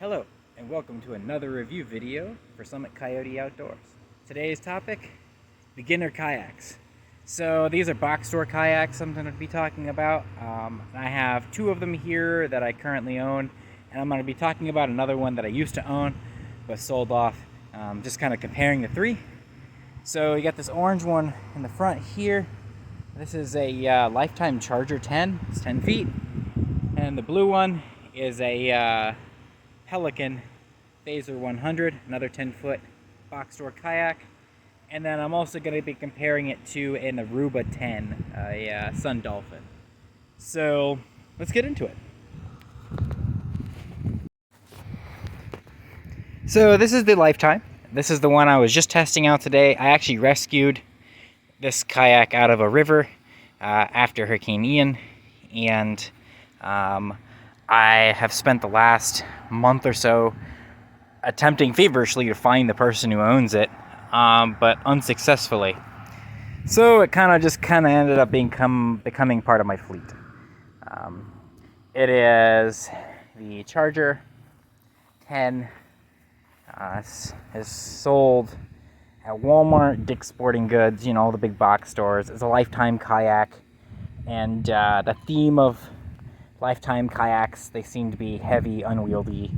Hello, and welcome to another review video for Summit Coyote Outdoors. Today's topic, beginner kayaks. So these are box store kayaks I'm going to be talking about. I have two of them here that I currently own, and I'm going to be talking about another one that I used to own but sold off, just kind of comparing the three. So you got this orange one in the front here. This is a Lifetime Charger 10, it's 10 feet. And the blue one is a Pelican Phaser 100, another 10-foot box store kayak. And then I'm also going to be comparing it to an Aruba 10, a Sun Dolphin. So let's get into it. So this is the Lifetime. This is the one I was just testing out today. I actually rescued this kayak out of a river after Hurricane Ian, and I have spent the last month or so attempting feverishly to find the person who owns it, but unsuccessfully. So it kind of ended up becoming part of my fleet. It is the Charger 10. Is sold at Walmart, Dick's Sporting Goods, you know, all the big box stores. It's a Lifetime kayak, and the theme of Lifetime kayaks, they seem to be heavy, unwieldy,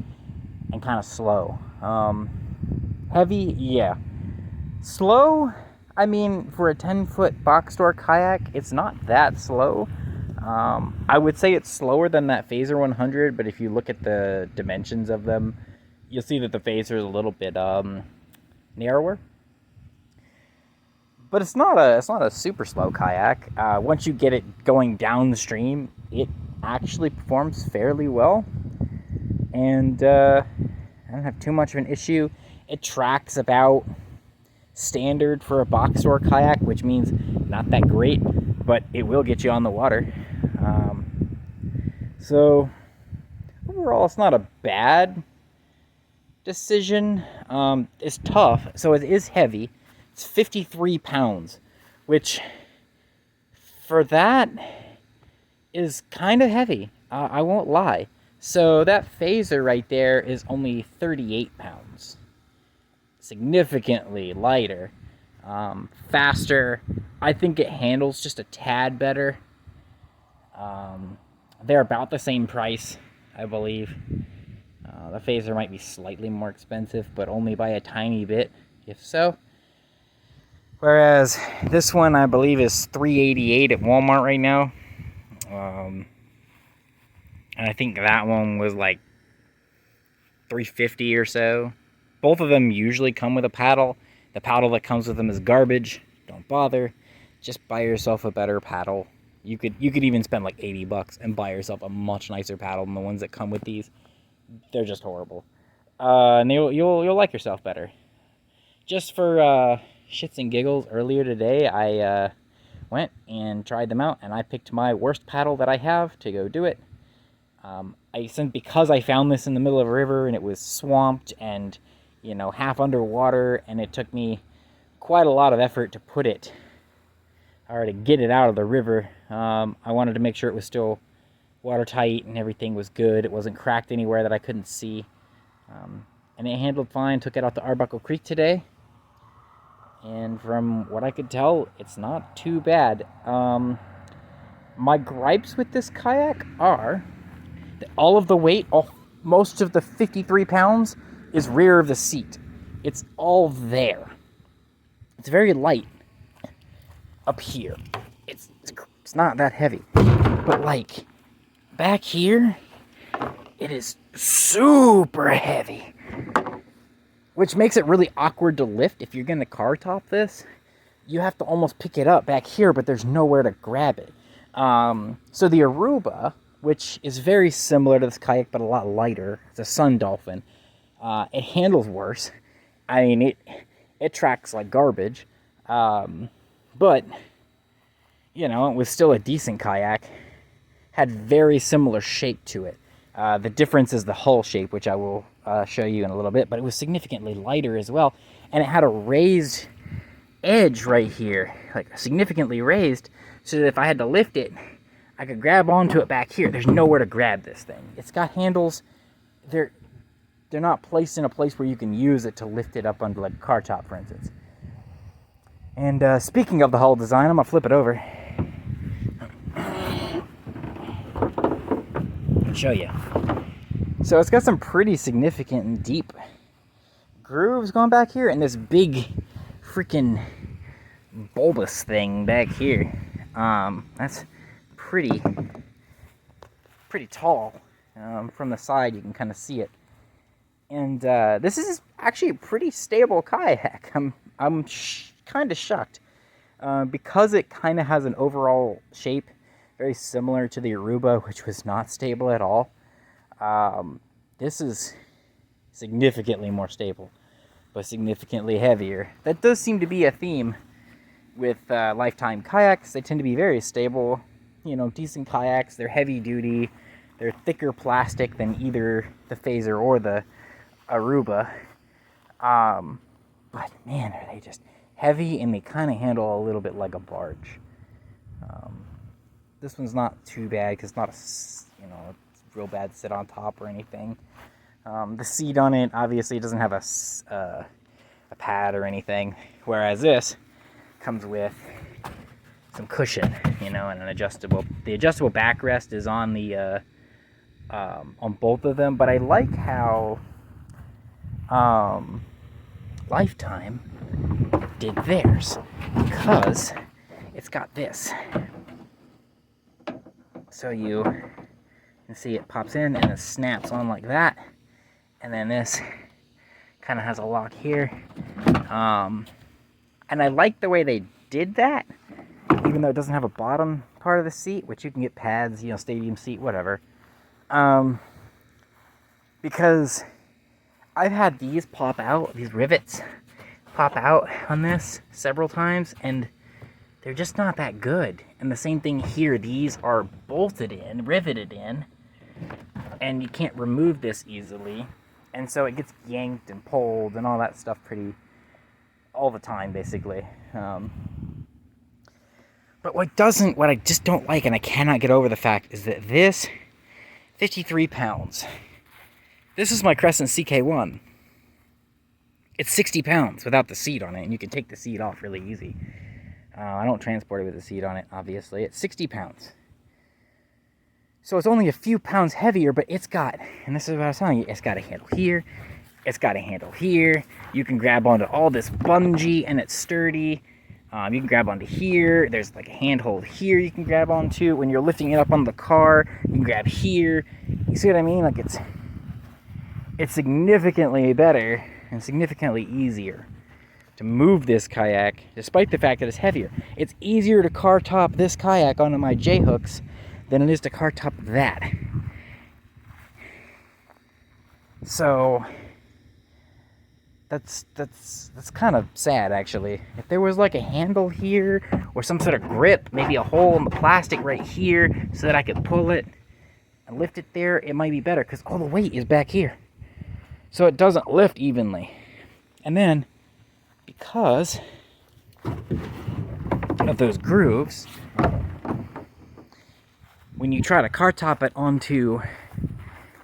and kind of slow. Heavy, yeah. Slow, I mean, for a 10-foot box store kayak, it's not that slow. I would say it's slower than that Phaser 100, but if you look at the dimensions of them, you'll see that the Phaser is a little bit narrower. But it's not a super slow kayak. Once you get it going downstream, it actually performs fairly well, and I don't have too much of an issue. It tracks about standard for a box store kayak, which means not that great, but it will get you on the water. So overall, it's not a bad decision. It's tough, so it is heavy. It's 53 pounds, which for that is kind of heavy. I won't lie. So that Phaser right there is only 38 pounds. Significantly lighter, faster. I think it handles just a tad better. They're about the same price, I believe. The Phaser might be slightly more expensive, but only by a tiny bit, if so. Whereas this one, I believe, is $388 at Walmart right now. And I think that one was like $350 or so. Both of them usually come with a paddle. The paddle that comes with them is garbage. Don't bother. Just buy yourself a better paddle. You could even spend like $80 and buy yourself a much nicer paddle than the ones that come with these. They're just horrible. And you'll like yourself better. Just for shits and giggles, earlier today I went and tried them out, and I picked my worst paddle that I have to go do it. Because I found this in the middle of a river, and it was swamped and, you know, half underwater, and it took me quite a lot of effort to put it, or to get it out of the river. I wanted to make sure it was still watertight and everything was good. It wasn't cracked anywhere that I couldn't see. And it handled fine. Took it out to Arbuckle Creek today, and from what I could tell, it's not too bad. My gripes with this kayak are that all of the weight, most of the 53 pounds, is rear of the seat. It's all there. It's very light up here. It's not that heavy, but like back here, it is super heavy, which makes it really awkward to lift. If you're gonna car top this, you have to almost pick it up back here, but there's nowhere to grab it. So the Aruba, which is very similar to this kayak but a lot lighter, it's a Sun Dolphin. It handles worse. I mean, it tracks like garbage, but you know, it was still a decent kayak. Had very similar shape to it. The difference is the hull shape, which I will show you in a little bit, but it was significantly lighter as well, and it had a raised edge right here, like significantly raised, so that if I had to lift it, I could grab onto it back here. There's nowhere to grab this thing. It's got handles. They're they're not placed in a place where you can use it to lift it up onto like a car top, for instance. And speaking of the hull design, I'm gonna flip it over and show you. So it's got some pretty significant and deep grooves going back here, and this big freaking bulbous thing back here. That's pretty tall. From the side, you can kind of see it. And this is actually a pretty stable kayak. I'm kind of shocked because it kind of has an overall shape very similar to the Aruba, which was not stable at all. This is significantly more stable, but significantly heavier. That does seem to be a theme with Lifetime kayaks. They tend to be very stable, you know, decent kayaks. They're heavy duty. They're thicker plastic than either the Phaser or the Aruba. But man, are they just heavy, and they kind of handle a little bit like a barge. This one's not too bad because it's not a, you know, real bad sit on top or anything. The seat on it obviously doesn't have a pad or anything, whereas this comes with some cushion, you know, and an adjustable. The adjustable backrest is on the on both of them, but I like how Lifetime did theirs because it's got this. So you can see it pops in and it snaps on like that, and then this kind of has a lock here. And I like the way they did that, even though it doesn't have a bottom part of the seat, which you can get pads, you know, stadium seat, whatever. Because I've had these pop out, these rivets pop out on this several times, and they're just not that good. And the same thing here, these are bolted in, riveted in, and you can't remove this easily. And so it gets yanked and pulled and all that stuff all the time, basically. But what I just don't like, and I cannot get over the fact, is that this, 53 pounds. This is my Crescent CK1. It's 60 pounds without the seat on it, and you can take the seat off really easy. I don't transport it with a seat on it, obviously. It's 60 pounds. So it's only a few pounds heavier, but it's got, and this is what I was telling you, it's got a handle here, it's got a handle here. You can grab onto all this bungee, and it's sturdy. You can grab onto here. There's like a handhold here you can grab onto. When you're lifting it up on the car, you can grab here. You see what I mean? Like it's significantly better and significantly easier to move this kayak, despite the fact that it's heavier. It's easier to car top this kayak onto my J-hooks than it is to car top that. So that's kind of sad, actually. If there was like a handle here or some sort of grip, maybe a hole in the plastic right here so that I could pull it and lift it there, it might be better, because all the weight is back here. So it doesn't lift evenly. And then, because of those grooves, when you try to car top it onto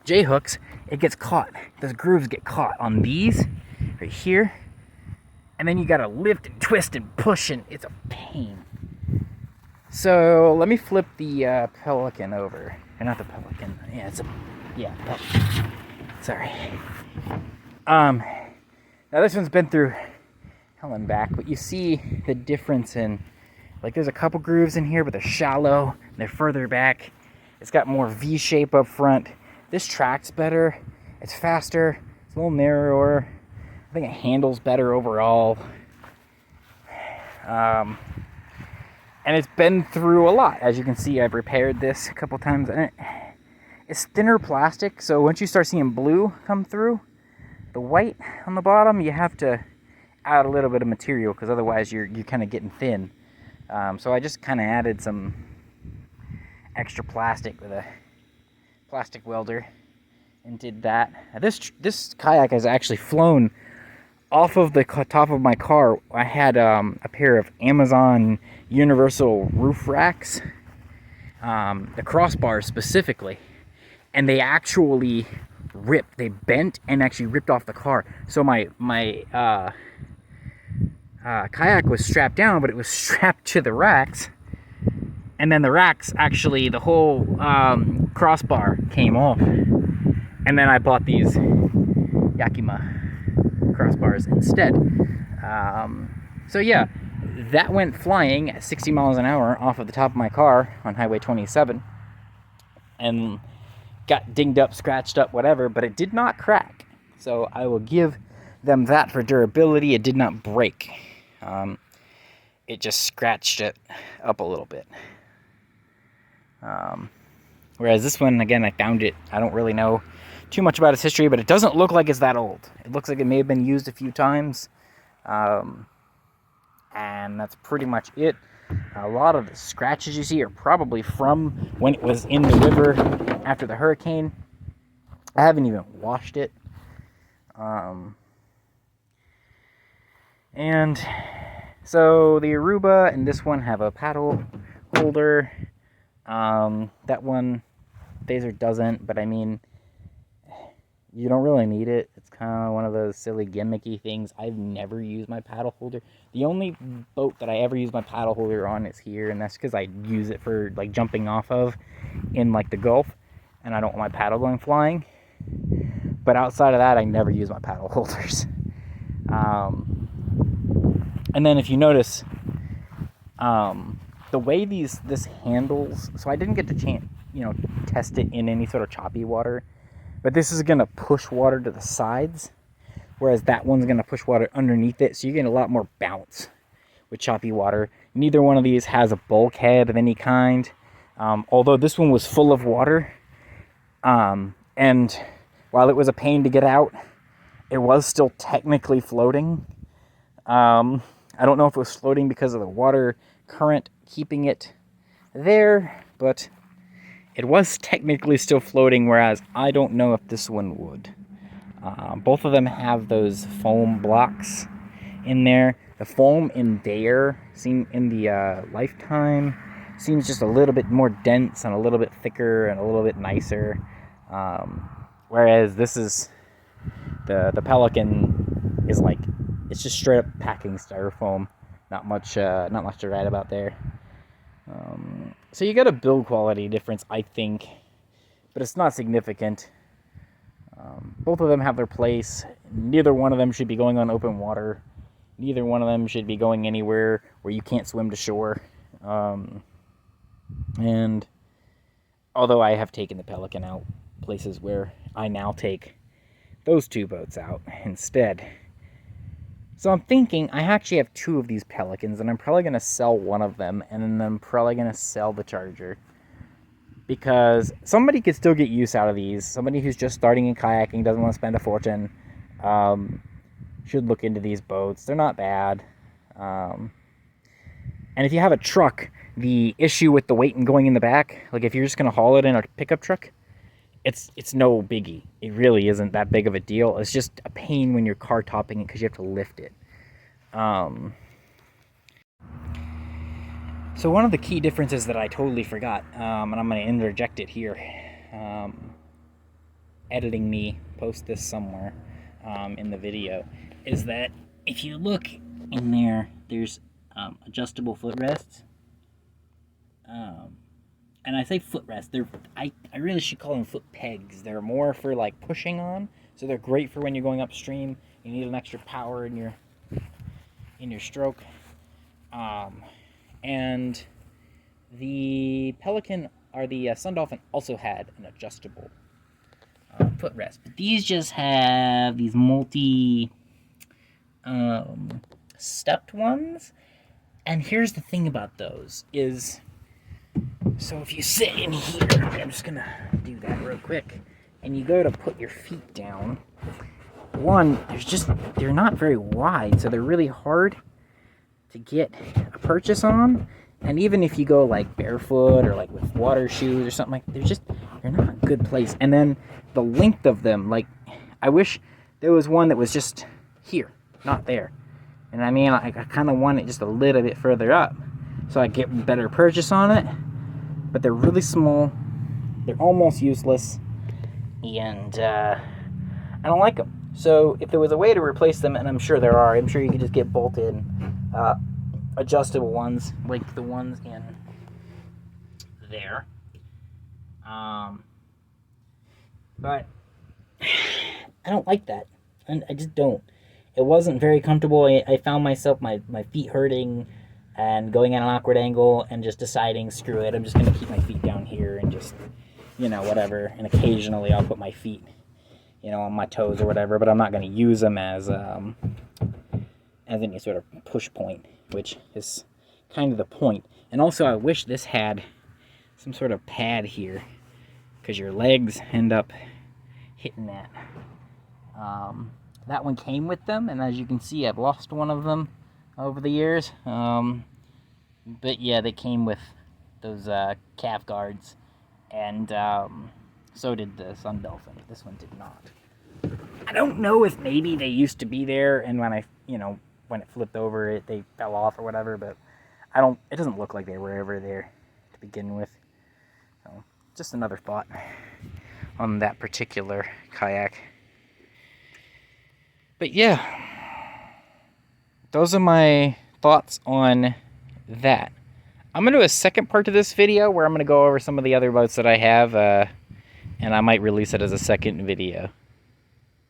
J-hooks, it gets caught. Those grooves get caught on these right here, and then you gotta lift and twist and push, and it's a pain. So let me flip the Pelican over. Or not the Pelican. Pelican. Sorry. Now this one's been through hell and back, but you see the difference in, like, there's a couple grooves in here, but they're shallow, and they're further back. It's got more V shape up front. This tracks better. It's faster. It's a little narrower. I think it handles better overall. And it's been through a lot. As you can see, I've repaired this a couple times. And it's thinner plastic, so once you start seeing blue come through, the white on the bottom, you have to add a little bit of material, because otherwise you're kind of getting thin. So I just kind of added some extra plastic with a plastic welder and did that. This kayak has actually flown off of the top of my car. I had a pair of Amazon universal roof racks, the crossbars specifically, and they actually ripped. They bent and actually ripped off the car. So my kayak was strapped down, but it was strapped to the racks. And then the racks, actually, the whole crossbar came off. And then I bought these Yakima crossbars instead. So yeah, that went flying at 60 miles an hour off of the top of my car on Highway 27. And got dinged up, scratched up, whatever, but it did not crack. So I will give them that for durability. It did not break. It just scratched it up a little bit. Whereas this one, again, I found it. I don't really know too much about its history, but it doesn't look like it's that old. It looks like it may have been used a few times. And that's pretty much it. A lot of the scratches you see are probably from when it was in the river after the hurricane. I haven't even washed it. And so the Aruba and this one have a paddle holder. That one, Phaser doesn't, but I mean, you don't really need it. It's kind of one of those silly gimmicky things. I've never used my paddle holder. The only boat that I ever use my paddle holder on is here, and that's because I use it for like jumping off of in like the Gulf, and I don't want my paddle going flying. But outside of that, I never use my paddle holders. And then if you notice, the way this handles, so I didn't get to test it in any sort of choppy water, but this is going to push water to the sides, whereas that one's going to push water underneath it, so you get a lot more bounce with choppy water. Neither one of these has a bulkhead of any kind, although this one was full of water, and while it was a pain to get out, it was still technically floating. I don't know if it was floating because of the water current keeping it there, but it was technically still floating, whereas I don't know if this one would. Both of them have those foam blocks in there. The foam in there, in the Lifetime, seems just a little bit more dense and a little bit thicker and a little bit nicer. Whereas this is, the Pelican is like, it's just straight up packing styrofoam. Not much to write about there. So you got a build quality difference, I think, but it's not significant. Both of them have their place. Neither one of them should be going on open water. Neither one of them should be going anywhere where you can't swim to shore. And although I have taken the Pelican out places where I now take those two boats out instead. So I'm thinking, I actually have two of these Pelicans, and I'm probably going to sell one of them, and then I'm probably going to sell the Charger. Because somebody could still get use out of these. Somebody who's just starting in kayaking, doesn't want to spend a fortune, should look into these boats. They're not bad. And if you have a truck, the issue with the weight and going in the back, like if you're just going to haul it in a pickup truck, it's no biggie. It really isn't that big of a deal. It's just a pain when you're car topping it because you have to lift it. So one of the key differences that I totally forgot, and I'm going to interject it here, editing me, post this somewhere in the video, is that if you look in there, there's adjustable footrests. And I say footrest, I really should call them foot pegs. They're more for like pushing on, so they're great for when you're going upstream. You need an extra power in your stroke. And the Pelican, or the Sun Dolphin, also had an adjustable footrest. But these just have these stepped ones. And here's the thing about those is, so if you sit in here, I'm just gonna do that real quick, and you go to put your feet down, one, they're not very wide, so they're really hard to get a purchase on. And even if you go like barefoot or like with water shoes or something, like they're not a good place. And then the length of them, like I wish there was one that was just here, not there. And I mean, I kind of want it just a little bit further up so I get better purchase on it. But they're really small, they're almost useless, and I don't like them. So if there was a way to replace them, and I'm sure there are, I'm sure you could just get bolt-in adjustable ones like the ones in there. But I don't like that. I just don't. It wasn't very comfortable. I found myself, my feet hurting and going at an awkward angle and just deciding, screw it, I'm just going to keep my feet down here and just, whatever. And occasionally I'll put my feet, on my toes or whatever, but I'm not going to use them as any sort of push point, which is kind of the point. And also I wish this had some sort of pad here, because your legs end up hitting that. That one came with them, and as you can see, I've lost one of them over the years. But yeah, they came with those calf guards, and so did the Sun Dolphin. This one did not. I don't know if maybe they used to be there, and when when it flipped over, they fell off or whatever. But it doesn't look like they were ever there to begin with. So just another thought on that particular kayak. But yeah, those are my thoughts on that. I'm going to do a second part to this video where I'm going to go over some of the other boats that I have, and I might release it as a second video.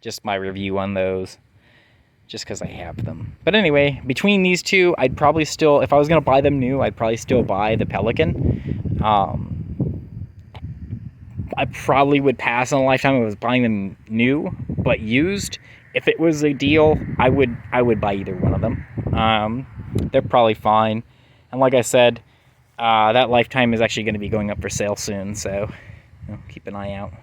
Just my review on those, just because I have them. But anyway, between these two, I'd probably still, if I was going to buy them new, I'd probably still buy the Pelican. I probably would pass on a lifetime if I was buying them new, but used. If it was a deal, I would buy either one of them. They're probably fine. And like I said, that lifetime is actually going to be going up for sale soon, so keep an eye out.